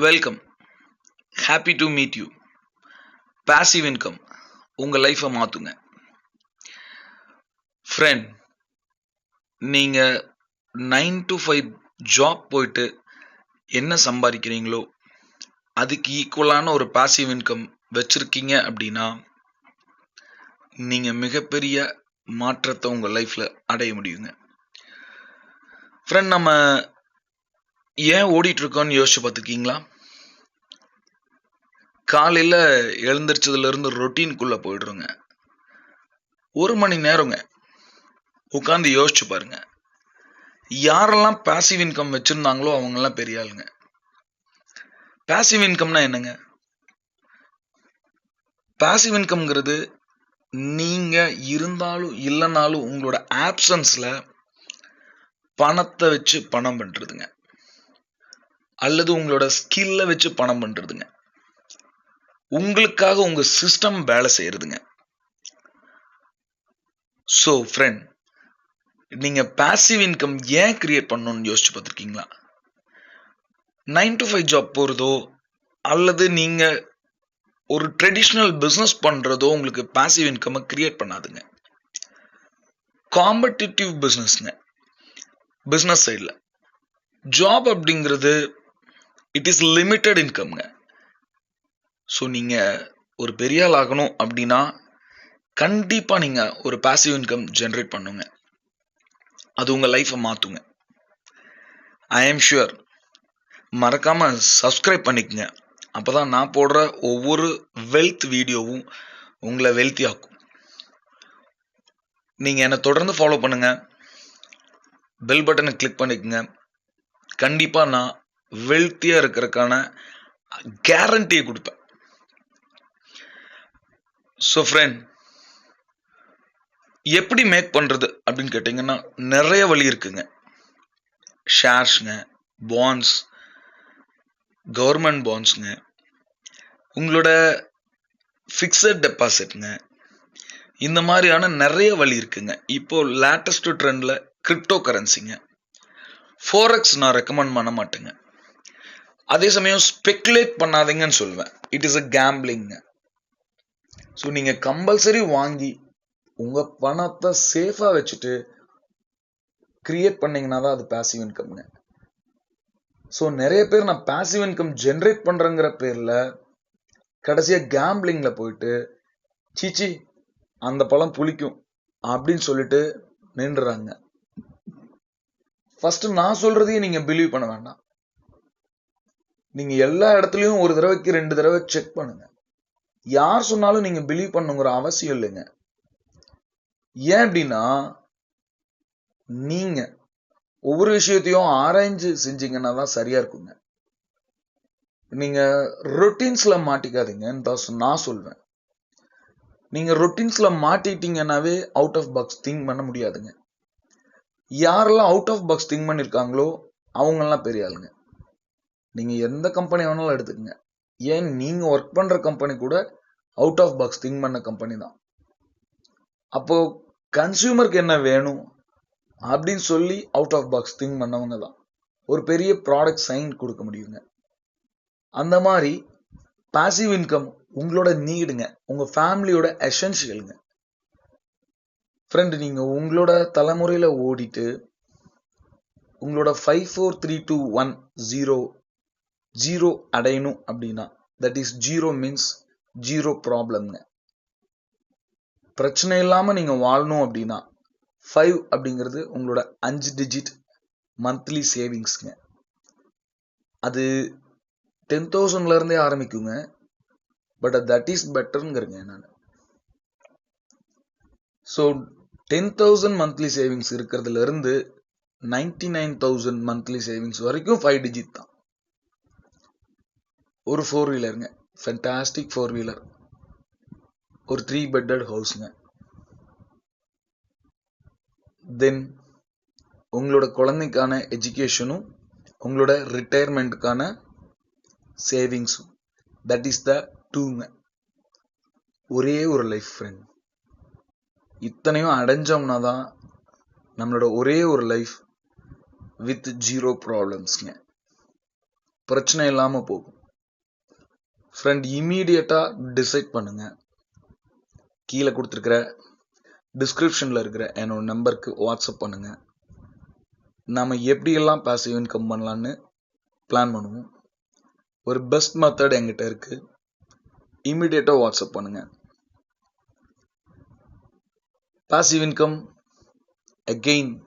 Welcome. Happy to meet you. Passive income உங்கள் லைஃப்பை மாற்றுங்க. ஃப்ரெண்ட், நீங்கள் 9 to 5 ஜாப் போயிட்டு என்ன சம்பாதிக்கிறீங்களோ அதுக்கு ஈக்குவலான ஒரு பாசிவ் இன்கம் வச்சுருக்கீங்க அப்படின்னா நீங்கள் மிகப்பெரிய மாற்றத்தை உங்கள் லைஃப்பில் அடைய முடியுங்க. ஃப்ரெண்ட், நம்ம ஏன் ஓடிட்டுருக்கோன்னு யோசிச்சு பார்த்துருக்கீங்களா? காலையில் எழுந்திரிச்சதுலேருந்து ரொட்டீனுக்குள்ளே போயிடுறோங்க. 1 மணி நேரங்க உட்காந்து யோசிச்சு பாருங்க. யாரெல்லாம் பாசிவ் இன்கம் வச்சுருந்தாங்களோ அவங்கெல்லாம் பெரிய ஆளுங்க. பாசிவ் இன்கம்னா என்னங்க? பாசிவ் இன்கம்ங்கிறது நீங்கள் இருந்தாலும் இல்லைனாலும் உங்களோட ஆப்சன்ஸில் பணத்தை வச்சு பணம் பண்ணுறதுங்க, அல்லது உங்களோட ஸ்கில்லை வச்சு பணம் பண்ணுறதுங்க, உங்களுக்காக உங்கள் சிஸ்டம் வேலை செய்கிறதுங்க. ஸோ ஃப்ரெண்ட், நீங்கள் பாசிவ் இன்கம் ஏன் கிரியேட் பண்ணணும்னு யோசிச்சு பார்த்துருக்கீங்களா? 9 to 5 ஜாப் போகிறதோ அல்லது நீங்கள் ஒரு ட்ரெடிஷ்னல் பிஸ்னஸ் பண்ணுறதோ உங்களுக்கு பாசிவ் இன்கம்மை கிரியேட் பண்ணாதுங்க. காம்படிட்டிவ் பிஸ்னஸ்ங்க, பிஸ்னஸ் சைடில் ஜாப் அப்படிங்கிறது இட் இஸ் லிமிட்டட் இன்கம்ங்க. ஸோ நீங்கள் ஒரு பெரிய ஆள் ஆகணும் அப்படின்னா கண்டிப்பாக நீங்கள் ஒரு பாசிவ் இன்கம் ஜென்ரேட் பண்ணுங்க. அது உங்கள் லைஃப்பை மாற்றுங்க. ஐ ஆம் ஷுர். மறக்காமல் சப்ஸ்கிரைப் பண்ணிக்கங்க. அப்போ தான் நான் போடுற ஒவ்வொரு வெல்த் வீடியோவும் உங்களை வெல்த்தி ஆக்கும். நீங்கள் என்னை தொடர்ந்து ஃபாலோ பண்ணுங்கள். பெல் பட்டனை கிளிக் பண்ணிக்கங்க. கண்டிப்பாக நான் வெல்த்தியாக இருக்கிறதுக்கான கேரண்டியை கொடுப்பேன். ஸோ ஃப்ரெண்ட், எப்படி மேக் பண்ணுறது அப்படின்னு கேட்டிங்கன்னா நிறைய வழி இருக்குங்க. ஷேர்ஸுங்க, பாண்ட்ஸ், கவர்மெண்ட் பாண்ட்ஸுங்க, உங்களோட ஃபிக்ஸட் டெபாசிட்ங்க, இந்த மாதிரியான நிறைய வழி இருக்குங்க. இப்போ லேட்டஸ்ட் ட்ரெண்டில் கிரிப்டோ கரன்சிங்க. ஃபோரெக்ஸ் நான் ரெக்கமெண்ட் பண்ண மாட்டேங்க. அதே சமயம் ஸ்பெக்குலேட் பண்ணாதீங்கன்னு சொல்லுவேன். இட் இஸ் அ கேம்பிளிங்க. ஸோ நீங்கள் கம்பல்சரி வாங்கி உங்கள் பணத்தை சேஃபாக வச்சுட்டு கிரியேட் பண்ணிங்கன்னா தான் அது பாசிவ் இன்கம்ங்க. ஸோ நிறைய பேர் நான் பாசிவ் இன்கம் ஜென்ரேட் பண்ணுறேங்கிற பேரில் கடைசியாக கேம்பிளிங்கில் போயிட்டு சீச்சி அந்த பழம் புளிக்கும் அப்படின்னு சொல்லிட்டு நின்றுறாங்க. ஃபர்ஸ்ட் நான் சொல்றதையும் நீங்கள் பிலீவ் பண்ண வேண்டாம். நீங்கள் எல்லா இடத்துலையும் ஒரு தடவைக்கு 2 தடவை செக் பண்ணுங்க. யார் சொன்னாலும் நீங்கள் பிலீவ் பண்ணுங்கிற அவசியம் இல்லைங்க. ஏன் அப்படின்னா நீங்கள் ஒவ்வொரு விஷயத்தையும் ஆராய்ஞ்சு செஞ்சீங்கன்னா தான் சரியா இருக்குங்க. நீங்கள் ரொட்டீன்ஸில் மாட்டிக்காதீங்கன்னு தான் நான் சொல்வேன். நீங்கள் ரொட்டீன்ஸில் மாட்டிட்டீங்கன்னாவே அவுட் ஆஃப் பாக்ஸ் திங்க் பண்ண முடியாதுங்க. யாரெல்லாம் அவுட் ஆஃப் பாக்ஸ் திங்க் பண்ணியிருக்காங்களோ அவங்கெல்லாம் பெரிய ஆளுங்க. நீங்கள் எந்த கம்பெனி வேணாலும் எடுத்துக்கங்க. ஏன் நீங்கள் ஒர்க் பண்ணுற கம்பெனி கூட அவுட் ஆஃப் பாக்ஸ் திங்க் பண்ண கம்பெனி தான். அப்போ கன்சியூமருக்கு என்ன வேணும் அப்படின்னு சொல்லி அவுட் ஆஃப் பாக்ஸ் திங்க் பண்ணவங்க தான் ஒரு பெரிய ப்ராடக்ட் சைன் கொடுக்க முடியுங்க. அந்த மாதிரி பாசிவ் இன்கம் உங்களோட நீடுங்க, உங்கள் ஃபேமிலியோட எசென்ஷியலுங்க. ஃப்ரெண்ட், நீங்கள் உங்களோட தலைமுறையில் ஓடிட்டு உங்களோட 5 4 3 2 1 0 ஜீரோ அடையணும் அப்படின்னா that is zero means zero ப்ராப்ளம்ங்க. பிரச்சனை இல்லாமல் நீங்கள் வாழணும் அப்படின்னா 5 அப்படிங்கிறது உங்களோட 5 டிஜிட் மந்த்லி சேவிங்ஸ்ங்க. அது 10,000 ஆரம்பிக்குங்க. பட் தட் இஸ் பெட்டருங்கிறங்க நான். ஸோ 10,000 மந்த்லி சேவிங்ஸ் இருக்கிறதுல இருந்து 99,000 மந்த்லி சேவிங்ஸ் வரைக்கும் 5 டிஜிட் தான். ஒரு 4 வீலருங்க, ஃபென்டாஸ்டிக் 4 வீலர், ஒரு 3 பெட்டட் ஹவுஸ்ங்க. தென் உங்களோட குழந்தைக்கான எஜுகேஷனும் உங்களோட ரிட்டையர்மெண்ட்டுக்கான சேவிங்ஸும். That is the 2ங்க. ஒரே ஒரு லைஃப் ஃப்ரெண்ட். இத்தனையும் அடைஞ்சோம்னா தான் நம்மளோட ஒரே ஒரு லைஃப் வித் ஜீரோ ப்ராப்ளம்ஸ்ங்க. பிரச்சனை இல்லாமல் போகும். ஃப்ரெண்ட், இமீடியட்டாக டிசைட் பண்ணுங்கள். கீழே கொடுத்துருக்கிற டிஸ்கிரிப்ஷனில் இருக்கிற என்னோட நம்பருக்கு வாட்ஸ்அப் பண்ணுங்கள். நாம் எப்படியெல்லாம் பாசிவ் இன்கம் பண்ணலான்னு பிளான் பண்ணுவோம். ஒரு பெஸ்ட் மெத்தட் என்கிட்ட இருக்குது. இமீடியட்டாக வாட்ஸ்அப் பண்ணுங்கள். Passive income again